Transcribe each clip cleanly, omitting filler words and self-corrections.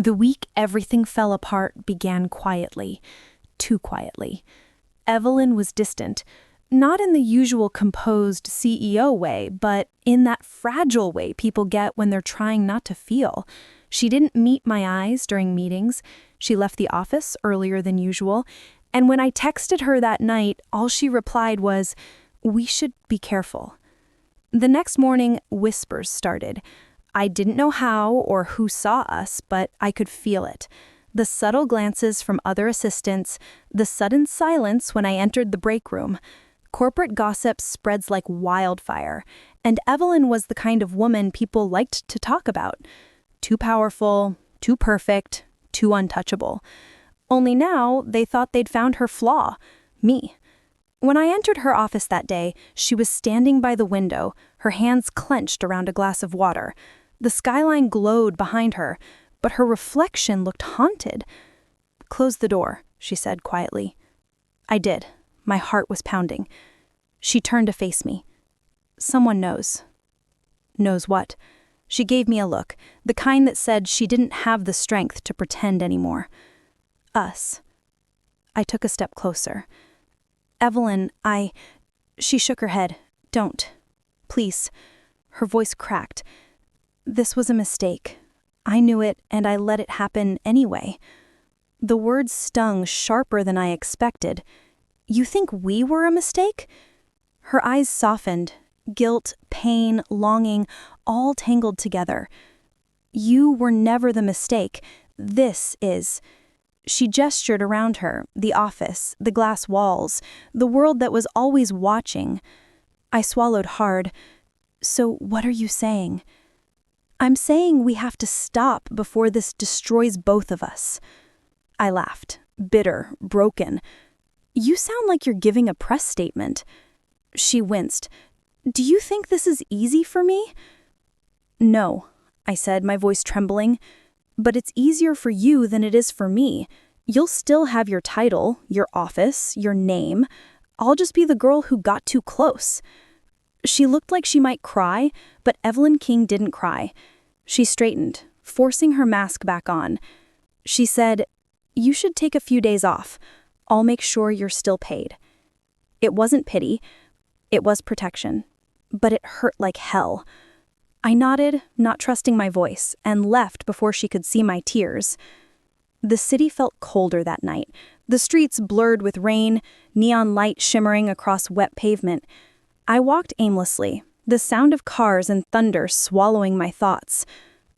The week everything fell apart began quietly, too quietly. Evelyn was distant, not in the usual composed CEO way, but in that fragile way people get when they're trying not to feel. She didn't meet my eyes during meetings. She left the office earlier than usual. And when I texted her that night, all she replied was, "We should be careful." The next morning, whispers started. I didn't know how or who saw us, but I could feel it. The subtle glances from other assistants, the sudden silence when I entered the break room. Corporate gossip spreads like wildfire, and Evelyn was the kind of woman people liked to talk about. Too powerful, too perfect, too untouchable. Only now, they thought they'd found her flaw, me. When I entered her office that day, she was standing by the window, her hands clenched around a glass of water. The skyline glowed behind her, but her reflection looked haunted. "Close the door," she said quietly. I did. My heart was pounding. She turned to face me. "Someone knows." "Knows what?" She gave me a look, the kind that said she didn't have the strength to pretend anymore. "Us." I took a step closer. "Evelyn, She shook her head. "Don't. Please." Her voice cracked. "This was a mistake. I knew it, and I let it happen anyway." The words stung sharper than I expected. "You think we were a mistake?" Her eyes softened. Guilt, pain, longing, all tangled together. "You were never the mistake. This is." She gestured around her, the office, the glass walls, the world that was always watching. I swallowed hard. "So what are you saying?" "I'm saying we have to stop before this destroys both of us." I laughed, bitter, broken. "You sound like you're giving a press statement." She winced. "Do you think this is easy for me?" "No," I said, my voice trembling. "But it's easier for you than it is for me. You'll still have your title, your office, your name. I'll just be the girl who got too close." She looked like she might cry, but Evelyn King didn't cry. She straightened, forcing her mask back on. She said, "You should take a few days off. I'll make sure you're still paid." It wasn't pity. It was protection. But it hurt like hell. I nodded, not trusting my voice, and left before she could see my tears. The city felt colder that night. The streets blurred with rain, neon light shimmering across wet pavement. I walked aimlessly, the sound of cars and thunder swallowing my thoughts.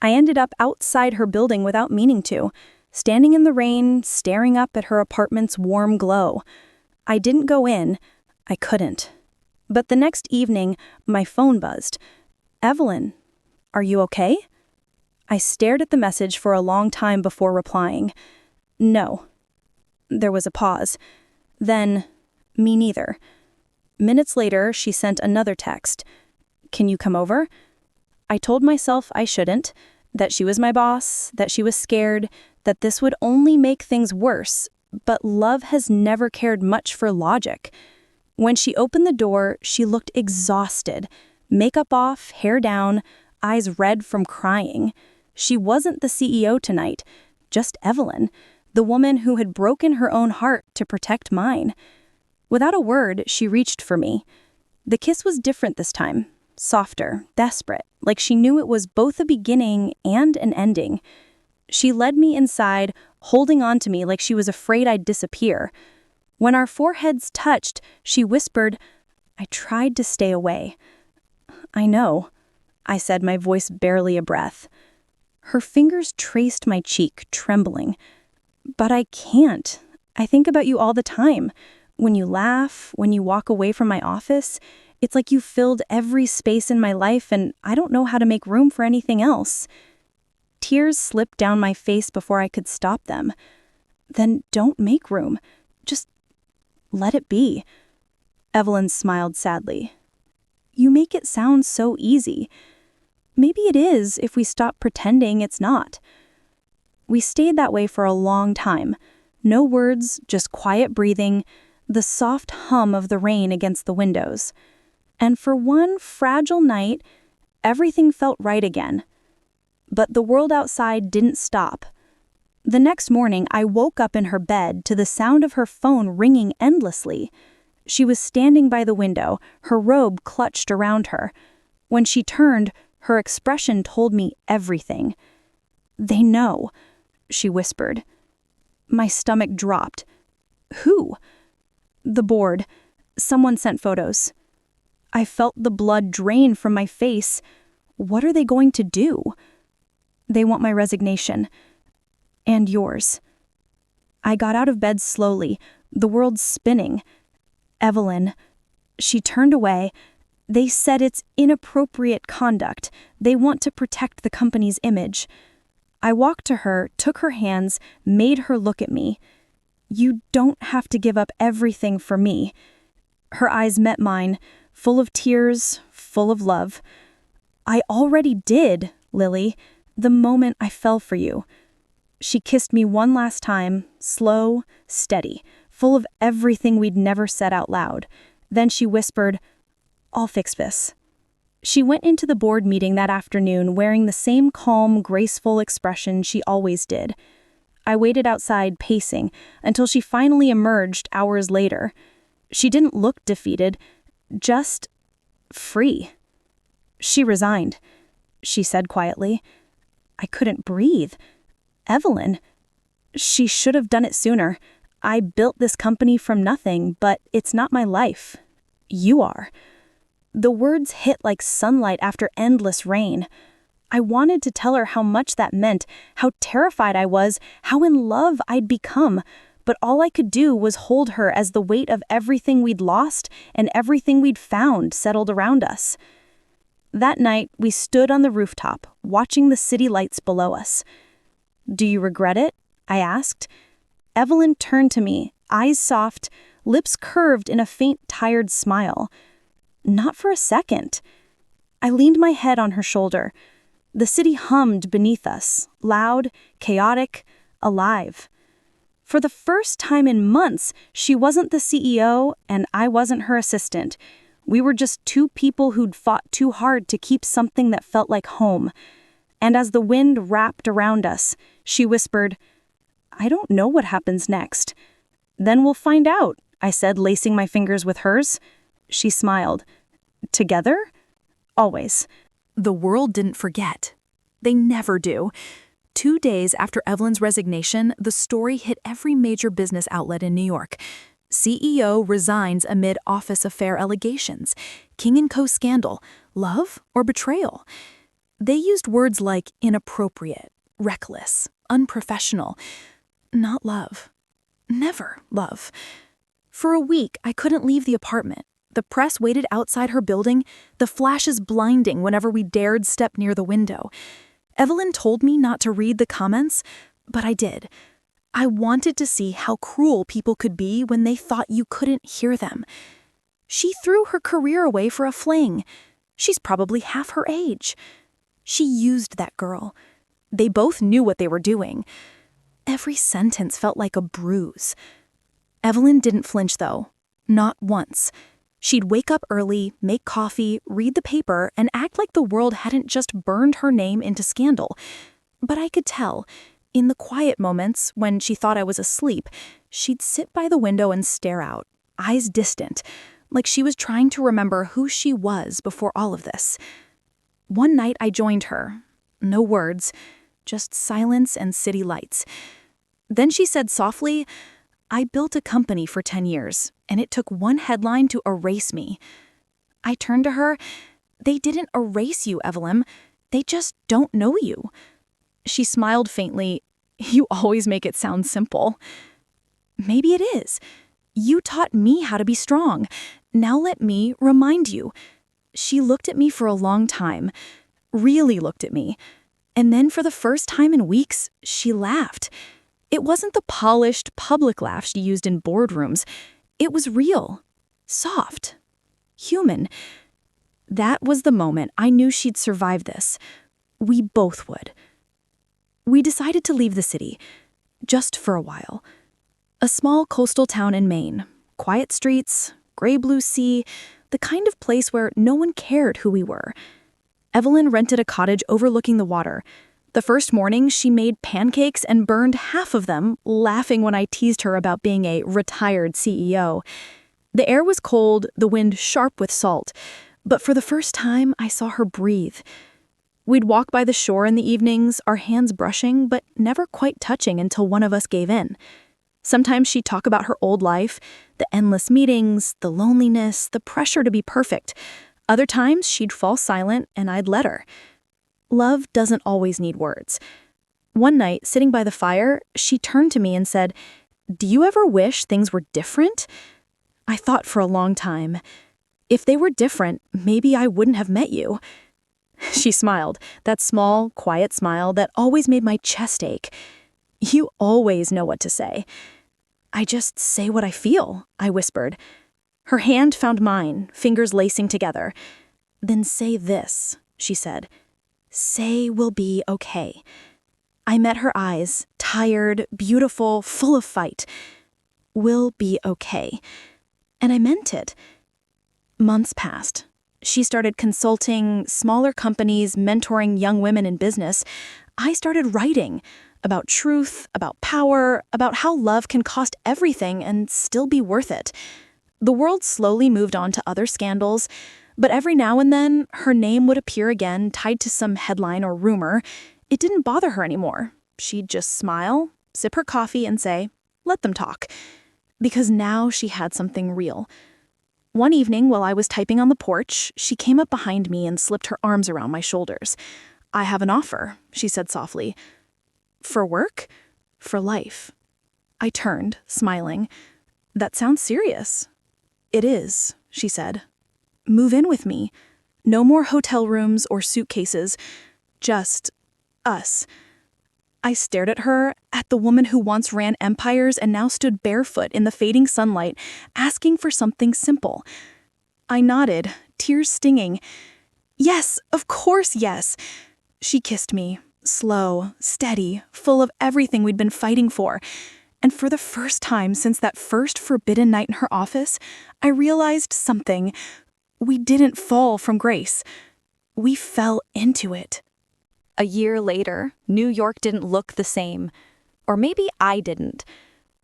I ended up outside her building without meaning to, standing in the rain, staring up at her apartment's warm glow. I didn't go in. I couldn't. But the next evening, my phone buzzed. "Evelyn, are you okay?" I stared at the message for a long time before replying. "No." There was a pause. Then, "Me neither." Minutes later, she sent another text. "Can you come over?" I told myself I shouldn't, that she was my boss, that she was scared, that this would only make things worse, but love has never cared much for logic. When she opened the door, she looked exhausted. Makeup off, hair down, eyes red from crying. She wasn't the CEO tonight, just Evelyn, the woman who had broken her own heart to protect mine. Without a word, she reached for me. The kiss was different this time, softer, desperate, like she knew it was both a beginning and an ending. She led me inside, holding on to me like she was afraid I'd disappear. When our foreheads touched, she whispered, "I tried to stay away." "I know," I said, my voice barely a breath. Her fingers traced my cheek, trembling. "But I can't. I think about you all the time. When you laugh, when you walk away from my office, it's like you filled every space in my life and I don't know how to make room for anything else." Tears slipped down my face before I could stop them. "Then don't make room. Just let it be." Evelyn smiled sadly. "You make it sound so easy. Maybe it is if we stop pretending it's not." We stayed that way for a long time. No words, just quiet breathing, the soft hum of the rain against the windows. And for one fragile night, everything felt right again. But the world outside didn't stop. The next morning, I woke up in her bed to the sound of her phone ringing endlessly. She was standing by the window, her robe clutched around her. When she turned, her expression told me everything. "They know," she whispered. My stomach dropped. "Who?" "The board. Someone sent photos." I felt the blood drain from my face. What are they going to do? "They want my resignation. And yours." I got out of bed slowly, the world spinning. "Evelyn." She turned away. "They said it's inappropriate conduct. They want to protect the company's image." I walked to her, took her hands, made her look at me. "You don't have to give up everything for me." Her eyes met mine, full of tears, full of love. "I already did, Lily, the moment I fell for you." She kissed me one last time, slow, steady, full of everything we'd never said out loud. Then she whispered, "I'll fix this." She went into the board meeting that afternoon wearing the same calm, graceful expression she always did. I waited outside, pacing, until she finally emerged hours later. She didn't look defeated, just free. "She resigned," she said quietly. I couldn't breathe. "Evelyn." "She should have done it sooner. I built this company from nothing, but it's not my life. You are." The words hit like sunlight after endless rain. I wanted to tell her how much that meant, how terrified I was, how in love I'd become, but all I could do was hold her as the weight of everything we'd lost and everything we'd found settled around us. That night, we stood on the rooftop, watching the city lights below us. "Do you regret it?" I asked. Evelyn turned to me, eyes soft, lips curved in a faint, tired smile. "Not for a second." I leaned my head on her shoulder. The city hummed beneath us, loud, chaotic, alive. For the first time in months, she wasn't the CEO and I wasn't her assistant. We were just two people who'd fought too hard to keep something that felt like home. And as the wind wrapped around us, she whispered, "I don't know what happens next." "Then we'll find out," I said, lacing my fingers with hers. She smiled. "Together?" "Always." The world didn't forget. They never do. 2 days after Evelyn's resignation, the story hit every major business outlet in New York. CEO resigns amid office affair allegations. King & Co scandal. Love or betrayal? They used words like inappropriate, reckless, unprofessional. Not love. Never love. For a week, I couldn't leave the apartment. The press waited outside her building, the flashes blinding whenever we dared step near the window. Evelyn told me not to read the comments, but I did. I wanted to see how cruel people could be when they thought you couldn't hear them. She threw her career away for a fling. She's probably half her age. She used that girl. They both knew what they were doing. Every sentence felt like a bruise. Evelyn didn't flinch, though. Not once. She'd wake up early, make coffee, read the paper, and act like the world hadn't just burned her name into scandal. But I could tell, in the quiet moments when she thought I was asleep, she'd sit by the window and stare out, eyes distant, like she was trying to remember who she was before all of this. One night I joined her. No words, just silence and city lights. Then she said softly, "I built a company for 10 years, and it took one headline to erase me." I turned to her. "They didn't erase you, Evelyn. They just don't know you." She smiled faintly. "You always make it sound simple." "Maybe it is. You taught me how to be strong. Now let me remind you." She looked at me for a long time, really looked at me. And then for the first time in weeks, she laughed. It wasn't the polished, public laugh she used in boardrooms. It was real, soft, human. That was the moment I knew she'd survive this. We both would. We decided to leave the city, just for a while. A small coastal town in Maine, quiet streets, gray-blue sea, the kind of place where no one cared who we were. Evelyn rented a cottage overlooking the water. The first morning, she made pancakes and burned half of them, laughing when I teased her about being a retired CEO. The air was cold, the wind sharp with salt, but for the first time, I saw her breathe. We'd walk by the shore in the evenings, our hands brushing, but never quite touching until one of us gave in. Sometimes she'd talk about her old life, the endless meetings, the loneliness, the pressure to be perfect. Other times, she'd fall silent and I'd let her. Love doesn't always need words. One night, sitting by the fire, she turned to me and said, "Do you ever wish things were different?" I thought for a long time. If they were different, maybe I wouldn't have met you. She smiled, that small, quiet smile that always made my chest ache. You always know what to say. I just say what I feel, I whispered. Her hand found mine, fingers lacing together. Then say this, she said. Say we'll be okay. I met her eyes, tired, beautiful, full of fight. We'll be okay. And I meant it. Months passed. She started consulting smaller companies, mentoring young women in business. I started writing about truth, about power, about how love can cost everything and still be worth it. The world slowly moved on to other scandals, but every now and then, her name would appear again, tied to some headline or rumor. It didn't bother her anymore. She'd just smile, sip her coffee, and say, "Let them talk." Because now she had something real. One evening, while I was typing on the porch, she came up behind me and slipped her arms around my shoulders. "I have an offer," she said softly. "For work? For life?" I turned, smiling. "That sounds serious." "It is," she said. "Move in with me. No more hotel rooms or suitcases. Just us." I stared at her, at the woman who once ran empires and now stood barefoot in the fading sunlight, asking for something simple. I nodded, tears stinging. "Yes, of course, yes." She kissed me, slow, steady, full of everything we'd been fighting for. And for the first time since that first forbidden night in her office, I realized something. We didn't fall from grace. We fell into it. A year later, New York didn't look the same. Or maybe I didn't.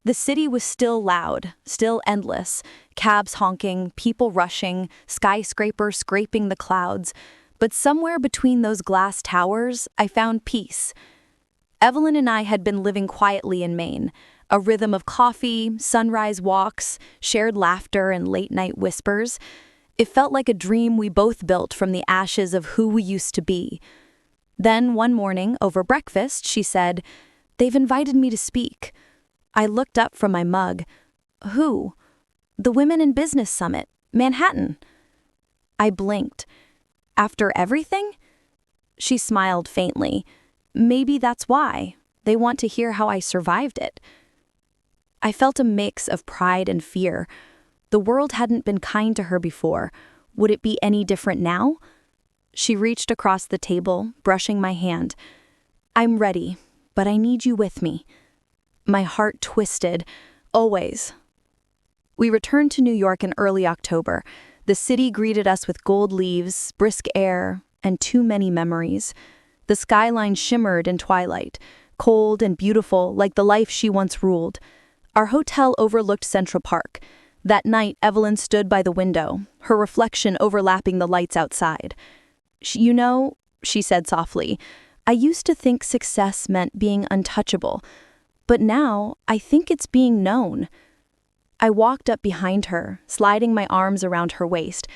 The city was still loud, still endless, cabs honking, people rushing, skyscrapers scraping the clouds. But somewhere between those glass towers, I found peace. Evelyn and I had been living quietly in Maine, a rhythm of coffee, sunrise walks, shared laughter, and late-night whispers. It felt like a dream we both built from the ashes of who we used to be. Then, one morning, over breakfast, she said, "They've invited me to speak." I looked up from my mug. "Who?" "The Women in Business Summit, Manhattan." I blinked. "After everything?" She smiled faintly. "Maybe that's why. They want to hear how I survived it." I felt a mix of pride and fear. The world hadn't been kind to her before. Would it be any different now? She reached across the table, brushing my hand. "I'm ready, but I need you with me." My heart twisted. Always. We returned to New York in early October. The city greeted us with gold leaves, brisk air, and too many memories. The skyline shimmered in twilight, cold and beautiful like the life she once ruled. Our hotel overlooked Central Park. That night, Evelyn stood by the window, her reflection overlapping the lights outside. "You know," she said softly, "I used to think success meant being untouchable, but now I think it's being known." I walked up behind her, sliding my arms around her waist.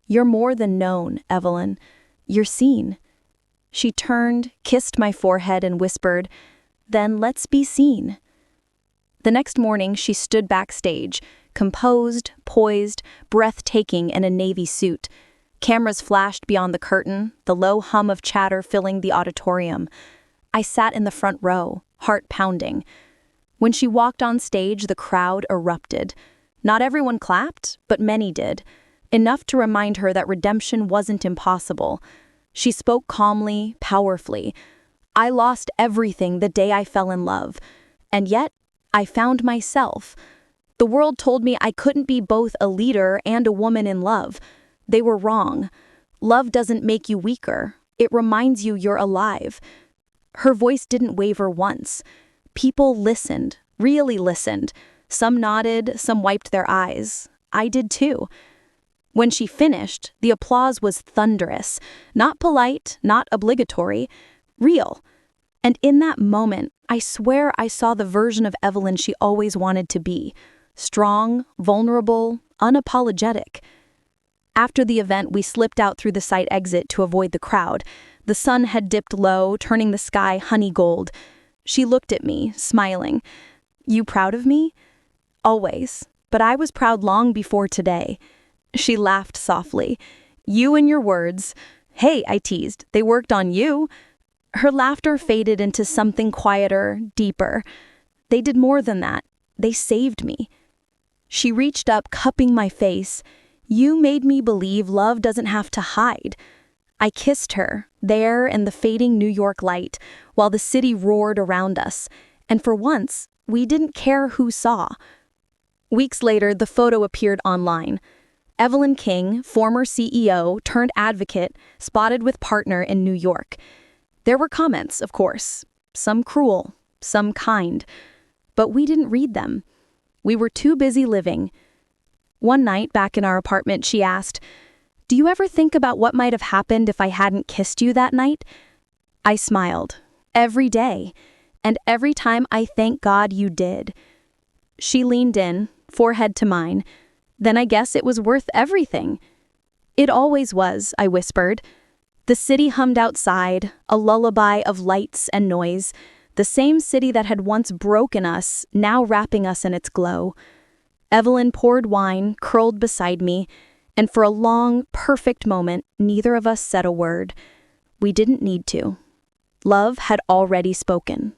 "You're more than known, Evelyn. You're seen." She turned, kissed my forehead, and whispered, "Then let's be seen." The next morning, she stood backstage, composed, poised, breathtaking in a navy suit. Cameras flashed beyond the curtain, the low hum of chatter filling the auditorium. I sat in the front row, heart pounding. When she walked on stage, the crowd erupted. Not everyone clapped, but many did. Enough to remind her that redemption wasn't impossible. She spoke calmly, powerfully. "I lost everything the day I fell in love. And yet, I found myself. The world told me I couldn't be both a leader and a woman in love. They were wrong. Love doesn't make you weaker. It reminds you you're alive." Her voice didn't waver once. People listened, really listened. Some nodded, some wiped their eyes. I did too. When she finished, the applause was thunderous, not polite, not obligatory, real. And in that moment, I swear I saw the version of Evelyn she always wanted to be. Strong, vulnerable, unapologetic. After the event, we slipped out through the site exit to avoid the crowd. The sun had dipped low, turning the sky honey gold. She looked at me, smiling. "You proud of me?" "Always, but I was proud long before today." She laughed softly. "You and your words." "Hey," I teased, "they worked on you." Her laughter faded into something quieter, deeper. "They did more than that. They saved me." She reached up, cupping my face. "You made me believe love doesn't have to hide." I kissed her, there in the fading New York light, while the city roared around us. And for once, we didn't care who saw. Weeks later, the photo appeared online. Evelyn King, former CEO turned advocate, spotted with partner in New York. There were comments, of course, some cruel, some kind. But we didn't read them. We were too busy living. One night, back in our apartment, she asked, "Do you ever think about what might have happened if I hadn't kissed you that night?" I smiled. "Every day. And every time I thank God you did." She leaned in, forehead to mine. "Then I guess it was worth everything." "It always was," I whispered. The city hummed outside, a lullaby of lights and noise. The same city that had once broken us, now wrapping us in its glow. Evelyn poured wine, curled beside me, and for a long, perfect moment, neither of us said a word. We didn't need to. Love had already spoken.